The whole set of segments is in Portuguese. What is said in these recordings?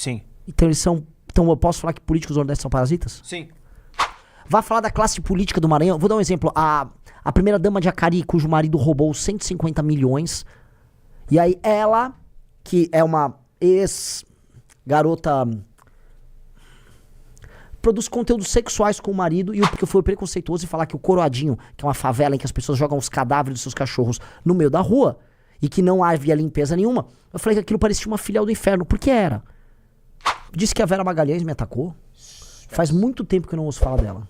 Sim. Então eles são... Então eu posso falar que políticos do Nordeste são parasitas? Sim. Vá falar da classe política do Maranhão. Vou dar um exemplo. A primeira-dama de Acari, cujo marido roubou 150 milhões. E aí ela, que é uma ex-garota... produz conteúdos sexuais com o marido, e porque foi preconceituoso e falar que o Coroadinho, que é uma favela em que as pessoas jogam os cadáveres dos seus cachorros no meio da rua, e que não havia limpeza nenhuma, eu falei que aquilo parecia uma filial do inferno, porque era. Disse que a Vera Magalhães me atacou. Faz muito tempo que eu não ouço falar dela.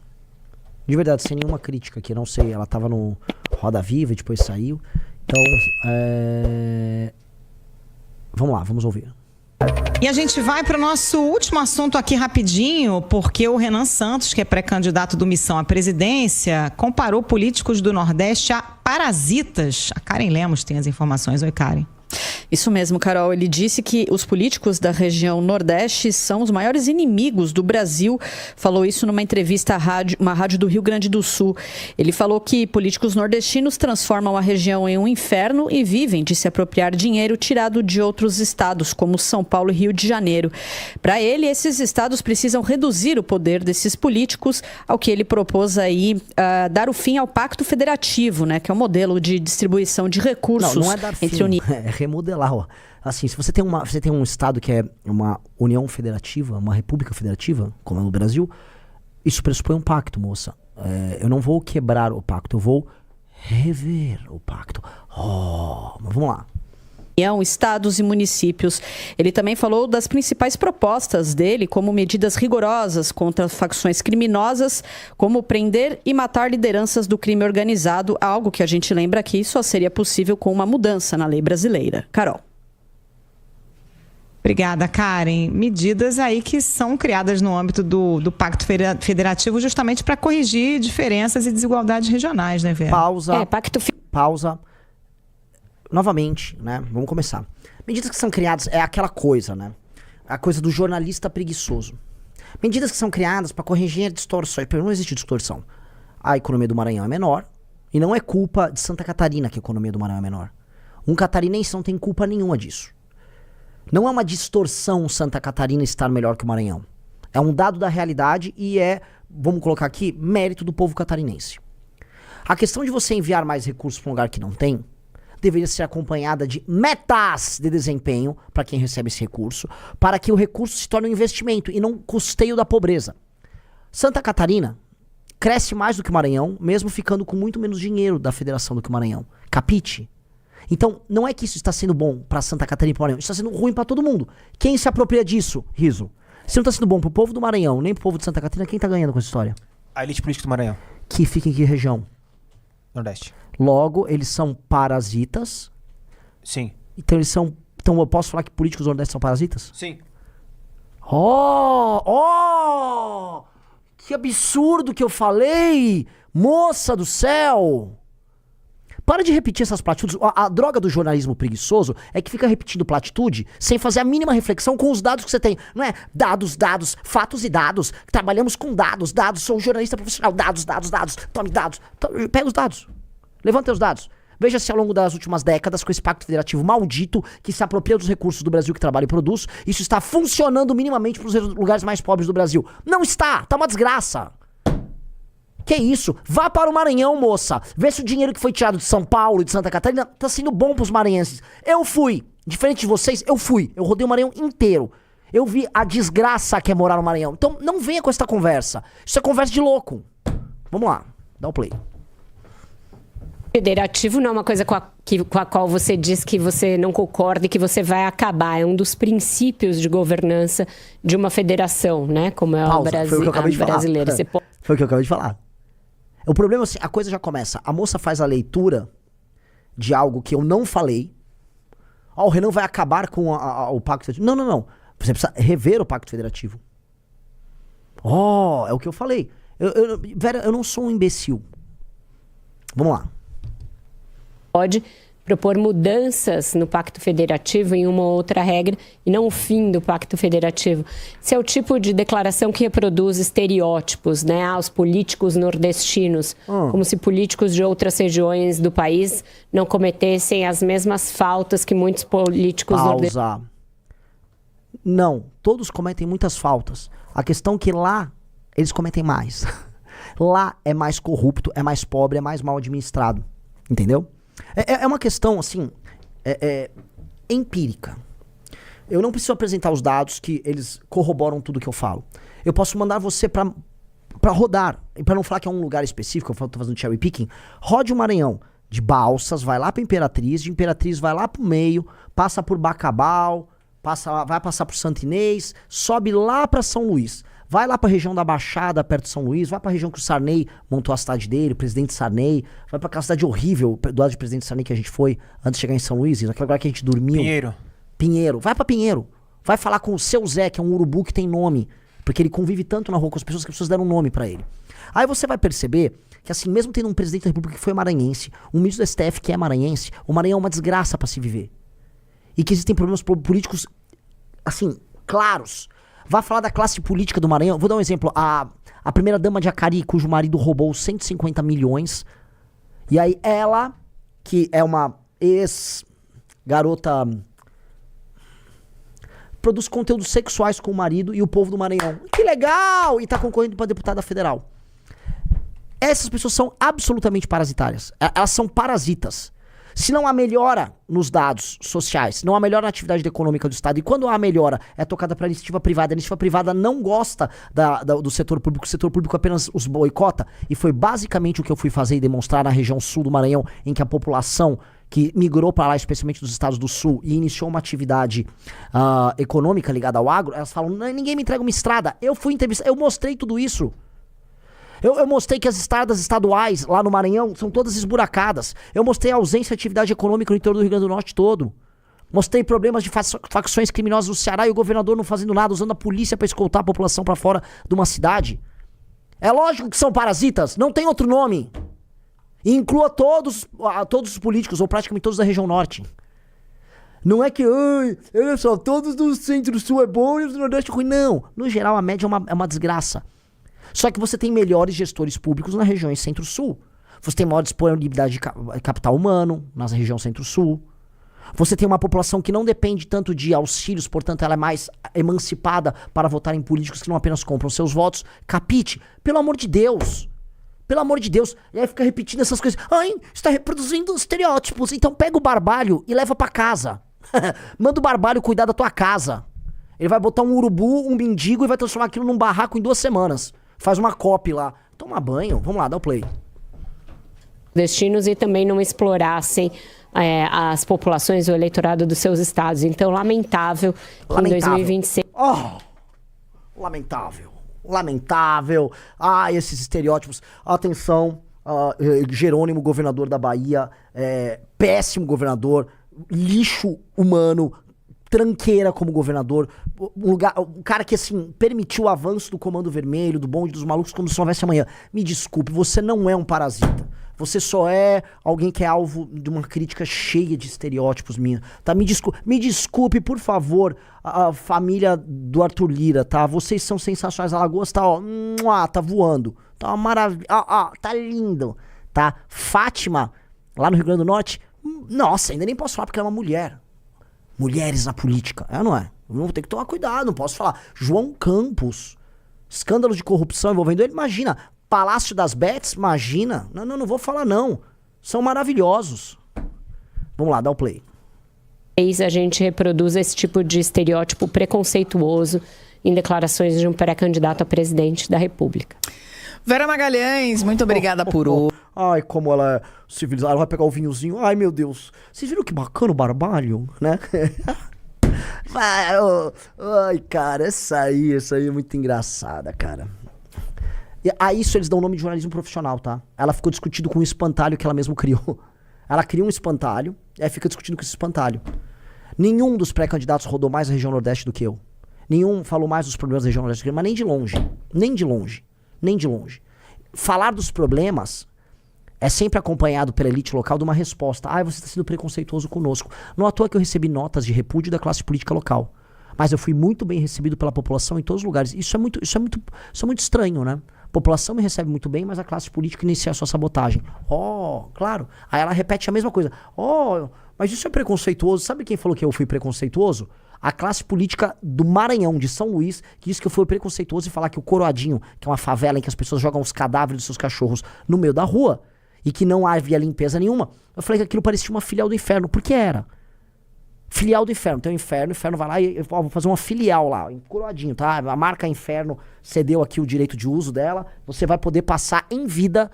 De verdade, sem nenhuma crítica aqui, não sei, ela tava no Roda Viva e depois saiu. Então, vamos lá, vamos ouvir. E a gente vai para o nosso último assunto aqui rapidinho, porque o Renan Santos, que é pré-candidato do Missão à presidência, comparou políticos do Nordeste a parasitas. A Karen Lemos tem as informações. Oi, Karen. Isso mesmo, Carol. Ele disse que os políticos da região Nordeste são os maiores inimigos do Brasil. Falou isso numa entrevista à uma rádio do Rio Grande do Sul. Ele falou que políticos nordestinos transformam a região em um inferno e vivem de se apropriar dinheiro tirado de outros estados, como São Paulo e Rio de Janeiro. Para ele, esses estados precisam reduzir o poder desses políticos, ao que ele propôs aí dar o fim ao Pacto Federativo, né, que é um modelo de distribuição de recursos não é dar fim, entre uniões. É remodelar. Ó. Assim, se você tem um estado que é uma união federativa, uma república federativa, como é no Brasil, isso pressupõe um pacto, moça. Eu não vou quebrar o pacto, eu vou rever o pacto. Mas vamos lá. Estados e municípios. Ele também falou das principais propostas dele, como medidas rigorosas contra facções criminosas, como prender e matar lideranças do crime organizado, algo que a gente lembra aqui só seria possível com uma mudança na lei brasileira. Carol. Obrigada, Karen. Medidas aí que são criadas no âmbito do Pacto Federativo justamente para corrigir diferenças e desigualdades regionais, né, Vera? Pausa. Novamente, né? Vamos começar. Medidas que são criadas é aquela coisa, né? A coisa do jornalista preguiçoso. Medidas que são criadas para corrigir distorções. Não existe distorção. A economia do Maranhão é menor e não é culpa de Santa Catarina que a economia do Maranhão é menor. Um catarinense não tem culpa nenhuma disso. Não é uma distorção Santa Catarina estar melhor que o Maranhão. É um dado da realidade e vamos colocar aqui, mérito do povo catarinense. A questão de você enviar mais recursos para um lugar que não tem deveria ser acompanhada de metas de desempenho para quem recebe esse recurso, para que o recurso se torne um investimento e não custeio da pobreza. Santa Catarina cresce mais do que o Maranhão, mesmo ficando com muito menos dinheiro da federação do que o Maranhão. Capite? Então, não é que isso está sendo bom para Santa Catarina e para o Maranhão, isso está sendo ruim para todo mundo. Quem se apropria disso, Riso? Se não está sendo bom para o povo do Maranhão, nem para o povo de Santa Catarina, quem está ganhando com essa história? A elite política do Maranhão. Que fica em que região? Nordeste. Logo, eles são parasitas. Sim. Então eu posso falar que políticos do Nordeste são parasitas? Sim. Que absurdo que eu falei! Moça do céu! Para de repetir essas platitudes. A droga do jornalismo preguiçoso é que fica repetindo platitude sem fazer a mínima reflexão com os dados que você tem. Não é dados, fatos e dados. Trabalhamos com dados, sou um jornalista profissional. Dados. Tome dados. Pega os dados. Levanta os dados. Veja se ao longo das últimas décadas, com esse pacto federativo maldito, que se apropria dos recursos do Brasil que trabalha e produz, isso está funcionando minimamente para os lugares mais pobres do Brasil. Não está! Tá uma desgraça! Que isso? Vá para o Maranhão, moça! Vê se o dinheiro que foi tirado de São Paulo e de Santa Catarina tá sendo bom para os maranhenses. Eu fui! Diferente de vocês, eu fui. Eu rodei o Maranhão inteiro. Eu vi a desgraça que é morar no Maranhão. Então não venha com essa conversa. Isso é conversa de louco. Vamos lá, dá o play. Federativo não é uma coisa com a qual você diz que você não concorda e que você vai acabar. É um dos princípios de governança de uma federação, né? Como é Pausa, a foi o que eu acabei de falar. brasileira. Foi o que eu acabei de falar. O problema é assim, a coisa já começa. A moça faz a leitura de algo que eu não falei. O Renan vai acabar com o Pacto Federativo. Não. Você precisa rever o Pacto Federativo. É o que eu falei. Vera, eu não sou um imbecil. Vamos lá. Pode propor mudanças no Pacto Federativo em uma outra regra e não o fim do Pacto Federativo. Esse é o tipo de declaração que reproduz estereótipos, né, aos políticos nordestinos, como se políticos de outras regiões do país não cometessem as mesmas faltas que muitos políticos nordestinos. Não, todos cometem muitas faltas. A questão é que lá, eles cometem mais. Lá é mais corrupto, é mais pobre, é mais mal administrado. Entendeu? É uma questão, assim, empírica. Eu não preciso apresentar os dados que eles corroboram tudo que eu falo. Eu posso mandar você pra rodar. E pra não falar que é um lugar específico, eu tô fazendo cherry picking, rode o Maranhão. De Balsas, vai lá pra Imperatriz, de Imperatriz vai lá pro meio, passa por Bacabal, vai passar por Santo Inês, sobe lá pra São Luís. Vai lá pra região da Baixada, perto de São Luís, vai pra região que o Sarney montou a cidade dele, o presidente Sarney, vai pra aquela cidade horrível, do lado do presidente Sarney que a gente foi antes de chegar em São Luís, naquele lugar que a gente dormiu. Pinheiro. Vai pra Pinheiro. Vai falar com o seu Zé, que é um urubu que tem nome, porque ele convive tanto na rua com as pessoas que as pessoas deram nome pra ele. Aí você vai perceber que assim, mesmo tendo um presidente da República que foi maranhense, um ministro do STF que é maranhense, o Maranhão é uma desgraça pra se viver. E que existem problemas políticos, assim, claros. Vai falar da classe política do Maranhão. Vou dar um exemplo. A primeira-dama de Acari, cujo marido roubou 150 milhões. E aí ela, que é uma ex-garota, produz conteúdos sexuais com o marido e o povo do Maranhão. Que legal! E tá concorrendo pra deputada federal. Essas pessoas são absolutamente parasitárias. Elas são parasitas. Se não há melhora nos dados sociais, se não há melhora na atividade econômica do Estado, e quando há melhora é tocada para a iniciativa privada, a iniciativa privada não gosta do setor público, o setor público apenas os boicota, e foi basicamente o que eu fui fazer e demonstrar na região sul do Maranhão, em que a população que migrou para lá, especialmente dos estados do sul, e iniciou uma atividade econômica ligada ao agro, elas falam, ninguém me entrega uma estrada. Eu fui entrevistar, eu mostrei tudo isso. Eu mostrei que as estradas estaduais lá no Maranhão são todas esburacadas. Eu mostrei a ausência de atividade econômica no interior do Rio Grande do Norte todo. Mostrei problemas de facções criminosas no Ceará e o governador não fazendo nada, usando a polícia pra escoltar a população pra fora de uma cidade. É lógico que são parasitas, não tem outro nome. E inclua todos os políticos, ou praticamente todos da região norte. Não é que, olha só, todos do centro-sul é bom e os do nordeste é ruim. Não, no geral a média é uma desgraça. Só que você tem melhores gestores públicos nas regiões centro-sul. Você tem maior disponibilidade de capital humano na região centro-sul. Você tem uma população que não depende tanto de auxílios, portanto ela é mais emancipada para votar em políticos que não apenas compram seus votos. Capite, pelo amor de Deus. Pelo amor de Deus. E aí fica repetindo essas coisas. Ai, está reproduzindo estereótipos. Então pega o barbalho e leva pra casa. Manda o barbalho cuidar da tua casa. Ele vai botar um urubu, um mendigo e vai transformar aquilo num barraco em 2 semanas. Faz uma copy lá. Toma banho. Vamos lá, dá o play. Destinos e também não explorassem as populações, o eleitorado dos seus estados. Então, lamentável que em 2026... Lamentável. Esses estereótipos. Atenção, Jerônimo, governador da Bahia, péssimo governador, lixo humano, tranqueira como governador, um cara que, assim, permitiu o avanço do Comando Vermelho, do bonde dos malucos, como se não houvesse amanhã. Me desculpe, você não é um parasita. Você só é alguém que é alvo de uma crítica cheia de estereótipos minha, tá? Me desculpe, por favor, a família do Arthur Lira, tá? Vocês são sensacionais. Alagoas tá, tá voando. Tá uma maravilha. Tá lindo, tá? Fátima, lá no Rio Grande do Norte, nossa, ainda nem posso falar porque ela é uma mulher. Mulheres na política, não é? Eu vou ter que tomar cuidado, não posso falar. João Campos, escândalos de corrupção envolvendo ele, imagina. Palácio das Bets, imagina. Não vou falar não. São maravilhosos. Vamos lá, dá o play. A gente reproduz esse tipo de estereótipo preconceituoso em declarações de um pré-candidato a presidente da República. Vera Magalhães, muito obrigada por hoje. Ai, como ela é civilizada. Ela vai pegar o vinhozinho. Ai, meu Deus. Vocês viram que bacana o barbalho, né? Ai, cara, essa aí é muito engraçada, cara. E a isso eles dão o nome de jornalismo profissional, tá? Ela ficou discutindo com um espantalho que ela mesma criou. Ela cria um espantalho e aí fica discutindo com esse espantalho. Nenhum dos pré-candidatos rodou mais a região Nordeste do que eu. Nenhum falou mais dos problemas da região Nordeste do que eu, mas nem de longe. Nem de longe. Nem de longe. Falar dos problemas é sempre acompanhado pela elite local de uma resposta. Você está sendo preconceituoso conosco. Não à toa que eu recebi notas de repúdio da classe política local. Mas eu fui muito bem recebido pela população em todos os lugares. Isso é muito estranho, né? A população me recebe muito bem, mas a classe política inicia a sua sabotagem. Claro. Aí ela repete a mesma coisa. Mas isso é preconceituoso. Sabe quem falou que eu fui preconceituoso? a classe política do Maranhão, de São Luís, que disse que eu fui preconceituoso em falar que o Coroadinho, que é uma favela em que as pessoas jogam os cadáveres dos seus cachorros no meio da rua, e que não havia limpeza nenhuma, eu falei que aquilo parecia uma filial do inferno, porque era. Filial do inferno, tem o inferno vai lá e eu vou fazer uma filial lá, em Coroadinho, tá? A marca Inferno cedeu aqui o direito de uso dela, você vai poder passar em vida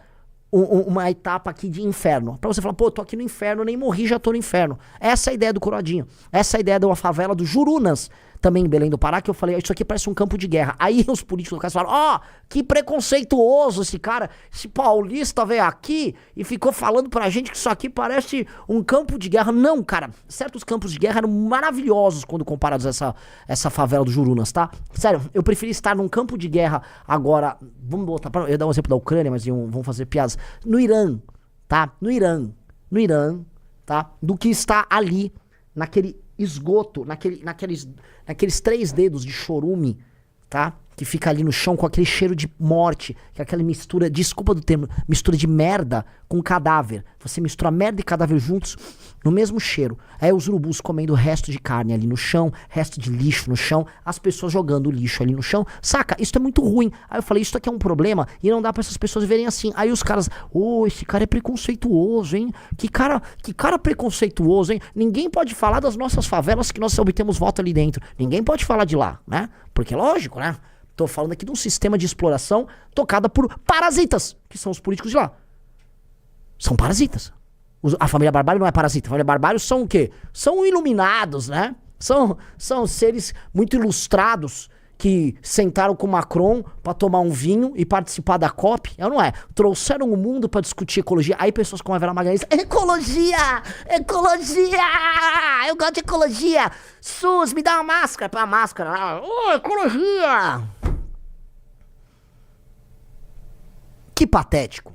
uma etapa aqui de inferno. Pra você falar, pô, tô aqui no inferno, nem morri, já tô no inferno. Essa é a ideia do Coroadinho. Essa é a ideia de uma favela do Jurunas, também em Belém do Pará, que eu falei, isso aqui parece um campo de guerra. Aí os políticos locais falaram, ó, que preconceituoso esse cara, esse paulista veio aqui e ficou falando pra gente que isso aqui parece um campo de guerra. Não, cara, certos campos de guerra eram maravilhosos quando comparados a essa favela do Jurunas, tá? Sério, eu preferi estar num campo de guerra agora, vamos botar, eu ia dar um exemplo da Ucrânia, mas vamos fazer piadas, no Irã, tá? No Irã, tá? Do que está ali, naquele esgoto, naqueles 3 dedos de chorume, tá? Que fica ali no chão com aquele cheiro de morte, que é aquela mistura, desculpa do termo, mistura de merda com cadáver. Você mistura merda e cadáver juntos no mesmo cheiro. Aí os urubus comendo resto de carne ali no chão, resto de lixo no chão, as pessoas jogando lixo ali no chão. Saca? Isso é muito ruim. Aí eu falei, isso aqui é um problema e não dá pra essas pessoas verem assim. Aí os caras, esse cara é preconceituoso, hein? Que cara preconceituoso, hein? Ninguém pode falar das nossas favelas que nós obtemos voto ali dentro. Ninguém pode falar de lá, né? Porque lógico, né? Tô falando aqui de um sistema de exploração tocada por parasitas, que são os políticos de lá. São parasitas. A família Barbário não é parasita. A família Barbário são o quê? São iluminados, né? São seres muito ilustrados que sentaram com Macron pra tomar um vinho e participar da COP. Não é? Trouxeram o mundo pra discutir ecologia. Aí pessoas como a Vera Magalhães, ecologia! Eu gosto de ecologia! SUS, me dá uma máscara. Pra máscara. Ecologia! Que patético.